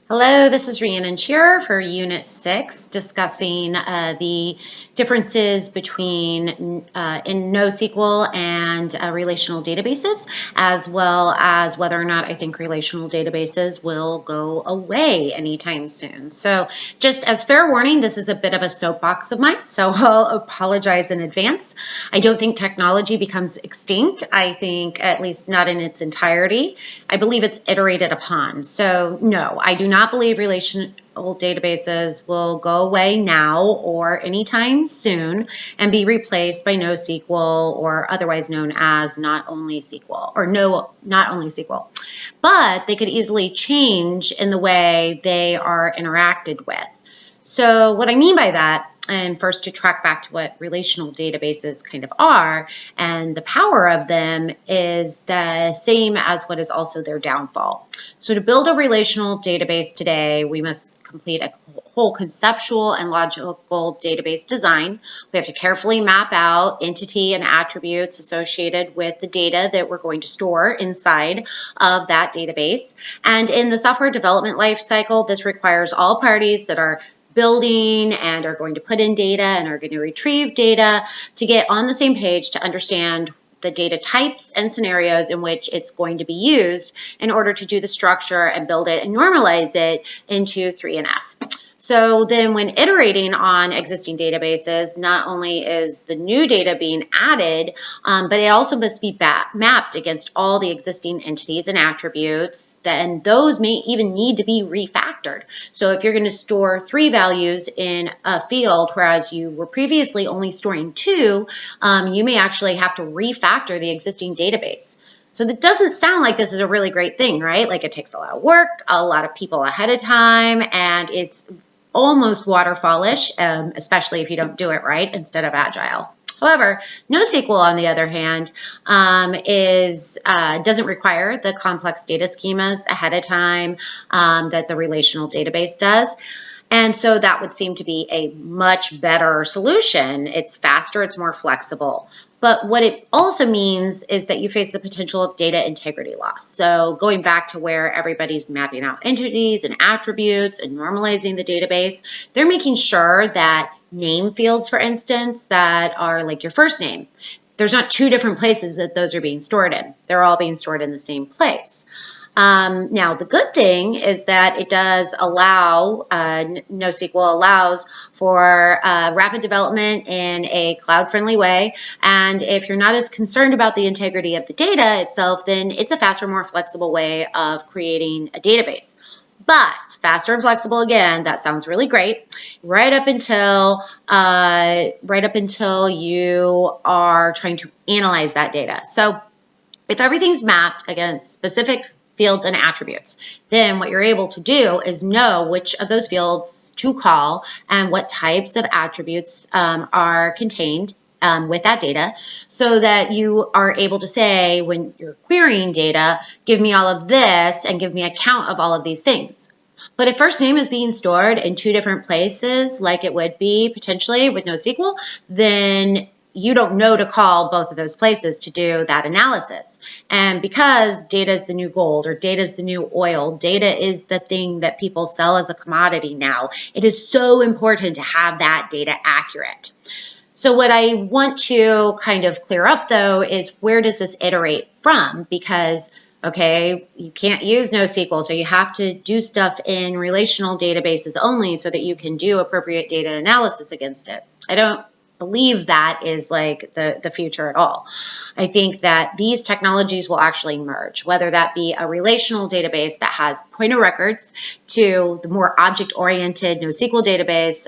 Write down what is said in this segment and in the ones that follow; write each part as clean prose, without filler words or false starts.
Hello, this is Rhiannon Shearer for Unit 6, discussing the differences between in NoSQL and relational databases, as well as whether or not I think relational databases will go away anytime soon. So just as fair warning, this is a bit of a soapbox of mine, so I'll apologize in advance. I don't think technology becomes extinct. I think, at least not in its entirety. I believe it's iterated upon. So no, I do not believe relational databases will go away now or anytime soon and be replaced by NoSQL, or otherwise known as not only SQL, or not only SQL. But they could easily change in the way they are interacted with. So what I mean by that, and first to track back to what relational databases kind of are, and the power of them is the same as what is also their downfall. So to build a relational database today, we must complete a whole conceptual and logical database design. We have to carefully map out entity and attributes associated with the data that we're going to store inside of that database. And in the software development lifecycle, this requires all parties that are building and are going to put in data and are going to retrieve data to get on the same page to understand the data types and scenarios in which it's going to be used in order to do the structure and build it and normalize it into 3NF. So then when iterating on existing databases, not only is the new data being added, but it also must be mapped against all the existing entities and attributes, and those may even need to be refactored. So if you're going to store 3 values in a field, whereas you were previously only storing 2, you may actually have to refactor the existing database. So that doesn't sound like this is a really great thing, right? Like it takes a lot of work, a lot of people ahead of time, and it's almost waterfallish, especially if you don't do it right instead of agile. However, NoSQL, on the other hand, doesn't require the complex data schemas ahead of time that the relational database does. And so that would seem to be a much better solution. It's faster, it's more flexible. But what it also means is that you face the potential of data integrity loss. So going back to where everybody's mapping out entities and attributes and normalizing the database, they're making sure that name fields, for instance, that are like your first name, there's not 2 different places that those are being stored in. They're all being stored in the same place. Now, the good thing is that it does allow, NoSQL allows for rapid development in a cloud-friendly way. And if you're not as concerned about the integrity of the data itself, then it's a faster, more flexible way of creating a database. But faster and flexible, again, that sounds really great, right up until you are trying to analyze that data. So if everything's mapped against specific fields and attributes, then what you're able to do is know which of those fields to call and what types of attributes are contained with that data, so that you are able to say, when you're querying data, give me all of this and give me a count of all of these things. But if first name is being stored in 2 different places, like it would be potentially with NoSQL, then you don't know to call both of those places to do that analysis. And because data is the new gold, or data is the new oil, data is the thing that people sell as a commodity now, it is so important to have that data accurate. So what I want to kind of clear up, though, is where does this iterate from? Because, okay, you can't use NoSQL, so you have to do stuff in relational databases only so that you can do appropriate data analysis against it. I don't believe that is like the future at all. I think that these technologies will actually merge, whether that be a relational database that has pointer records to the more object-oriented NoSQL database,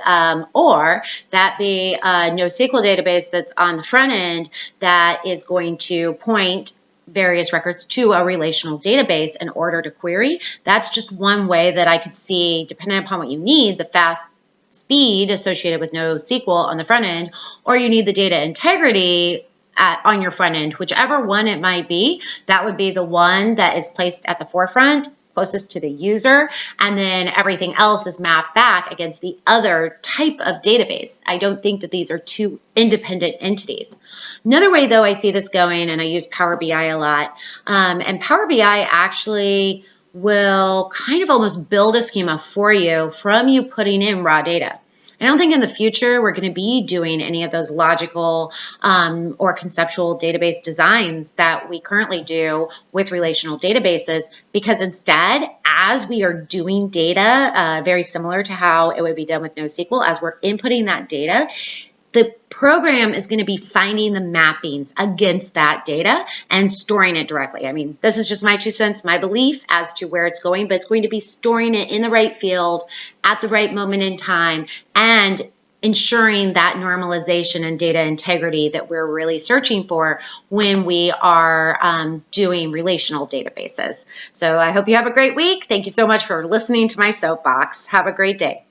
or that be a NoSQL database that's on the front end that is going to point various records to a relational database in order to query. That's just one way that I could see, depending upon what you need, the fast speed associated with NoSQL on the front end, or you need the data integrity on your front end. Whichever one it might be, that would be the one that is placed at the forefront, closest to the user, and then everything else is mapped back against the other type of database. I don't think that these are 2 independent entities. Another way, though, I see this going, and I use Power BI a lot, and Power BI actually will kind of almost build a schema for you from you putting in raw data. I don't think in the future we're going to be doing any of those logical or conceptual database designs that we currently do with relational databases, because instead, as we are doing data, very similar to how it would be done with NoSQL, as we're inputting that data, the program is going to be finding the mappings against that data and storing it directly. I mean, this is just my 2 cents, my belief as to where it's going, but it's going to be storing it in the right field at the right moment in time and ensuring that normalization and data integrity that we're really searching for when we are doing relational databases. So I hope you have a great week. Thank you so much for listening to my soapbox. Have a great day.